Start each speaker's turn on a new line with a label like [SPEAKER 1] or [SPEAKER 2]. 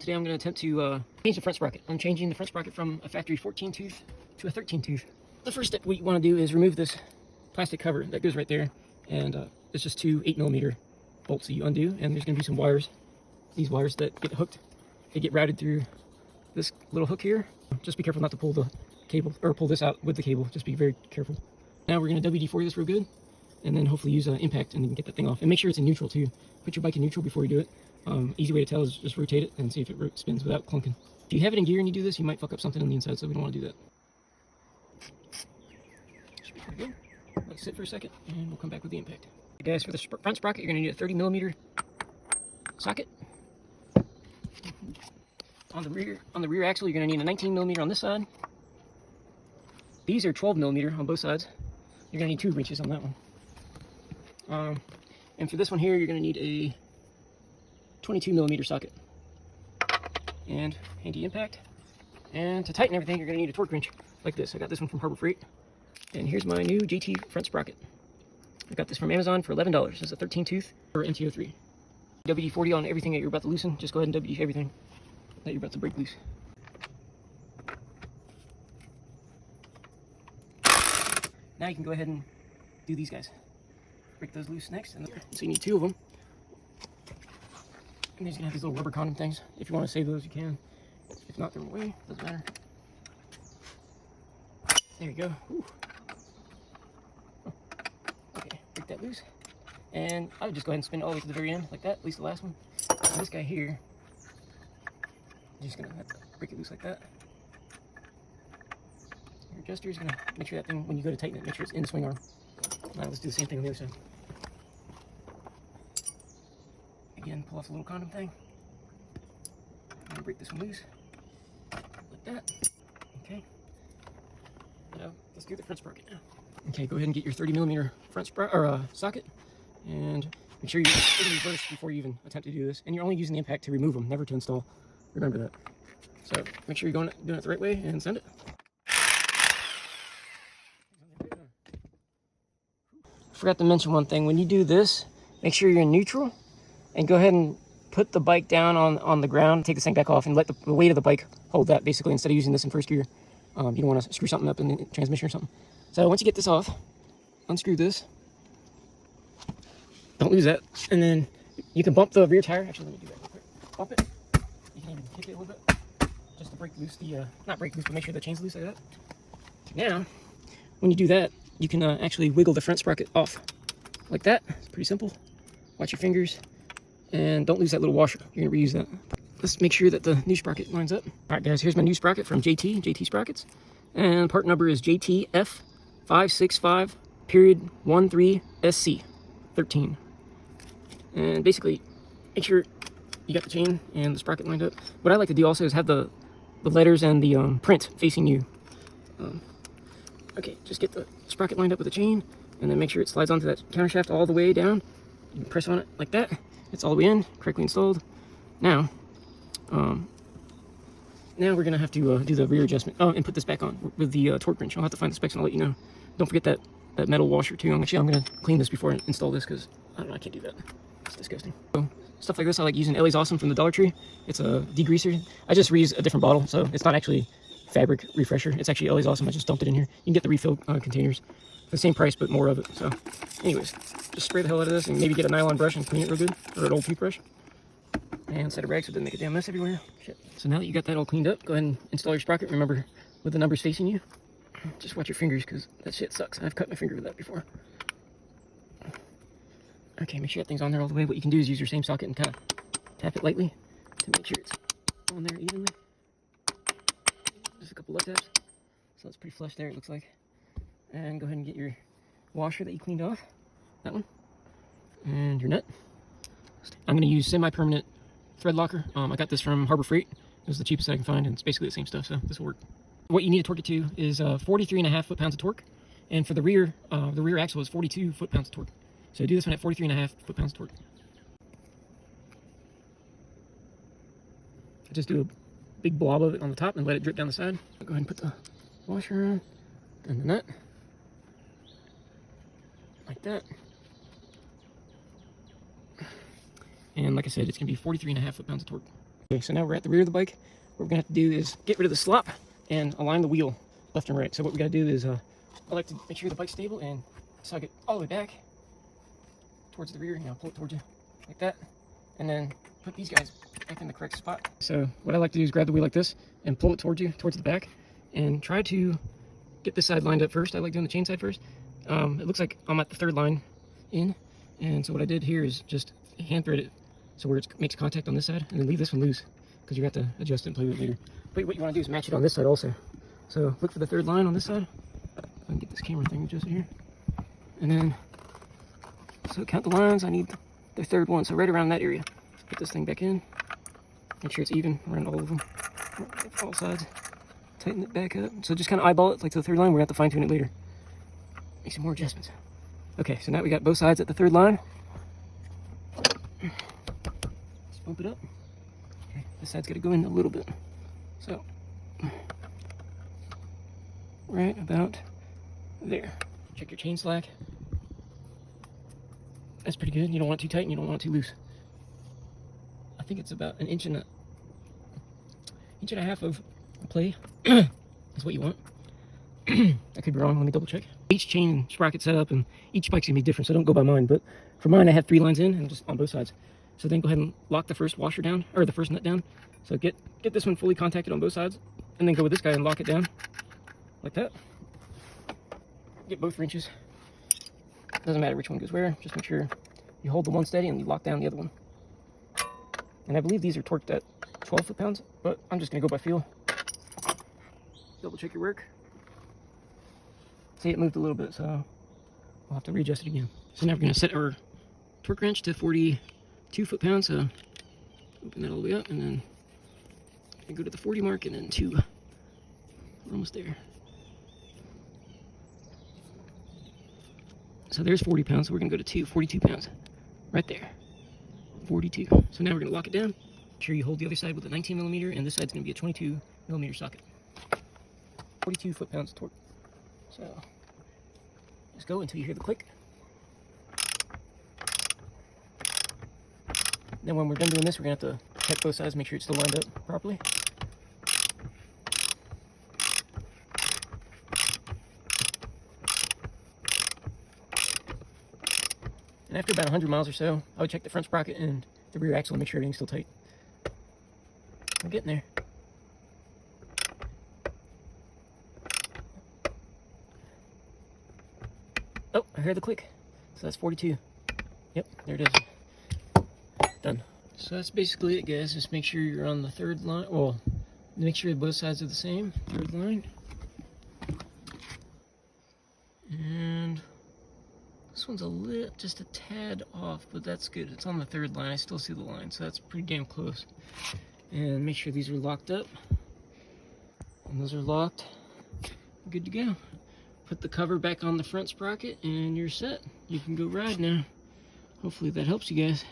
[SPEAKER 1] Today I'm going to attempt to change the front sprocket. I'm changing the front sprocket from a factory 14 tooth to a 13 tooth. The first step we want to do is remove this plastic cover that goes right there, and it's just two 8mm bolts that you undo, and there's going to be some wires. These wires that get hooked, they get routed through this little hook here. Just be careful not to pull the cable, or pull this out with the cable. Just be very careful. Now we're going to WD-40 this real good, and then hopefully use impact and then get that thing off. And make sure it's in neutral too. Put your bike in neutral before you do it. Easy way to tell is just rotate it and see if it spins without clunking. If you have it in gear and you do this, you might fuck up something on the inside, so we don't want to do that. Should be pretty good. Let it sit for a second, and we'll come back with the impact. Okay, guys, for the front sprocket, you're going to need a 30mm socket. On the rear axle, you're going to need a 19mm on this side. These are 12mm on both sides. You're going to need 2 wrenches on that one. And for this one here, you're going to need a 22mm socket and handy impact. And to tighten everything, you're going to need a torque wrench like this. I got this one from Harbor Freight. And here's my new JT front sprocket. I got this from Amazon for $11. It's a 13 tooth for MT-03. WD-40 on everything that you're about to loosen. Just go ahead and WD everything that you're about to break loose. Now you can go ahead and do these guys. Break those loose next. And so you need 2 of them. And these are going to have these little rubber condom things. If you want to save those, you can. If not, throw them away. Doesn't matter. There you go. Ooh. Okay, break that loose. And I would just go ahead and spin it all the way to the very end, like that, at least the last one. And this guy here, I'm just going to have to break it loose like that. Your adjuster is going to make sure that thing, when you go to tighten it, make sure it's in the swing arm. Now let's do the same thing on the other side. Again, pull off the little condom thing. And break this one loose. Like that. Okay. Now, let's do the front sprocket now. Okay, go ahead and get your 30mm front socket. And make sure you put it in reverse before you even attempt to do this. And you're only using the impact to remove them, never to install. Remember that. So make sure you're doing it the right way and send it. Forgot to mention one thing. When you do this, make sure you're in neutral. And go ahead and put the bike down on the ground. Take this thing back off and let the weight of the bike hold that, basically, instead of using this in first gear. You don't want to screw something up in the transmission or something. So once you get this off, unscrew this. Don't lose that. And then you can bump the rear tire. Actually, let me do that real quick. Bump it. You can even kick it a little bit, just to break loose the, not break loose, but make sure the chain's loose like that. Now, when you do that, you can actually wiggle the front sprocket off like that. It's pretty simple. Watch your fingers. And don't lose that little washer. You're going to reuse that. Let's make sure that the new sprocket lines up. Alright guys, here's my new sprocket from JT Sprockets. And part number is JTF565.13SC 13. And basically, make sure you got the chain and the sprocket lined up. What I like to do also is have the letters and the print facing you. Okay, just get the sprocket lined up with the chain, and then make sure it slides onto that countershaft all the way down. You can press on it like that. It's all the way in, correctly installed. Now we're going to have to do the rear adjustment. Oh, and put this back on with the torque wrench. I'll have to find the specs and I'll let you know. Don't forget that metal washer too. I'm going to clean this before I install this because I don't know, I can't do that. It's disgusting. So, stuff like this, I like using LA's Awesome from the Dollar Tree. It's a degreaser. I just reuse a different bottle, so it's not actually fabric refresher. It's actually LA's Awesome. I just dumped it in here. You can get the refill containers for the same price, but more of it. So anyways, just spray the hell out of this and maybe get a nylon brush and clean it real good, or an old toothbrush. And set a rag so it doesn't make a damn mess everywhere. Shit. So now that you got that all cleaned up, go ahead and install your sprocket. Remember, with the numbers facing you. Just watch your fingers because that shit sucks. I've cut my finger with that before. Okay, make sure that thing's on there all the way. What you can do is use your same socket and kind of tap it lightly to make sure it's on there evenly. Just a couple love taps. So it's pretty flush there, it looks like. And go ahead and get your washer that you cleaned off. That one. And your nut. I'm going to use semi-permanent thread locker. I got this from Harbor Freight. It was the cheapest I can find, and it's basically the same stuff, so this will work. What you need to torque it to is 43.5 foot-pounds of torque. And for the rear axle is 42 foot-pounds of torque. So do this one at 43.5 foot-pounds of torque. Just do a big blob of it on the top and let it drip down the side. Go ahead and put the washer on and the nut. Like that. And like I said, it's going to be 43.5 foot-pounds of torque. Okay, so now we're at the rear of the bike. What we're gonna have to do is get rid of the slop and align the wheel left and right. So what we gotta do is, I like to make sure the bike's stable and sog it all the way back towards the rear. You know, pull it towards you like that, and then put these guys back in the correct spot. So what I like to do is grab the wheel like this and pull it towards you, towards the back, and try to get this side lined up first. I like doing the chain side first. It looks like I'm at the third line in, and so what I did here is just hand thread it so where it makes contact on this side, and then leave this one loose because you have to adjust it and play with it later. But what you want to do is match it on this side also. So look for the third line on this side. I can get this camera thing adjusted here, and then so count the lines. I need the third one, so right around that area. Put this thing back in. Make sure it's even around all of them, all sides. Tighten it back up. So just kind of eyeball it like to the third line. We're gonna have to fine tune it later. Make some more adjustments. Okay, so now we got both sides at the third line. Just bump it up. Okay, this side's got to go in a little bit. So, right about there. Check your chain slack. That's pretty good. You don't want it too tight and you don't want it too loose. I think it's about an inch and a half of play is what you want. I could be wrong. Let me double check. Each chain sprocket setup and each bike's gonna be different, so don't go by mine. But for mine, I have 3 lines in and just on both sides. So then go ahead and lock the first washer down, or the first nut down. So get this one fully contacted on both sides, and then go with this guy and lock it down like that. Get both wrenches. Doesn't matter which one goes where. Just make sure you hold the one steady and you lock down the other one. And I believe these are torqued at 12 foot-pounds, but I'm just gonna go by feel. Double check your work. See, it moved a little bit, so we'll have to readjust it again. So now we're going to set our torque wrench to 42 foot-pounds. So open that all the way up, and then go to the 40 mark, and then 2. We're almost there. So there's 40 pounds, so we're going to go to 42 pounds. Right there. 42. So now we're going to lock it down. Make sure you hold the other side with a 19 millimeter, and this side's going to be a 22 millimeter socket. 42 foot-pounds of torque. So, just go until you hear the click. Then when we're done doing this, we're going to have to check both sides, make sure it's still lined up properly. And after about 100 miles or so, I would check the front sprocket and the rear axle and make sure everything's still tight. We're getting there. Oh, I heard the click. So that's 42. Yep, there it is. Done. So that's basically it, guys. Just make sure you're on the third line. Well, make sure both sides are the same. Third line. And this one's just a tad off, but that's good. It's on the third line. I still see the line, so that's pretty damn close. And make sure these are locked up. And those are locked. Good to go. Put the cover back on the front sprocket and you're set. You can go ride now. Hopefully that helps you guys.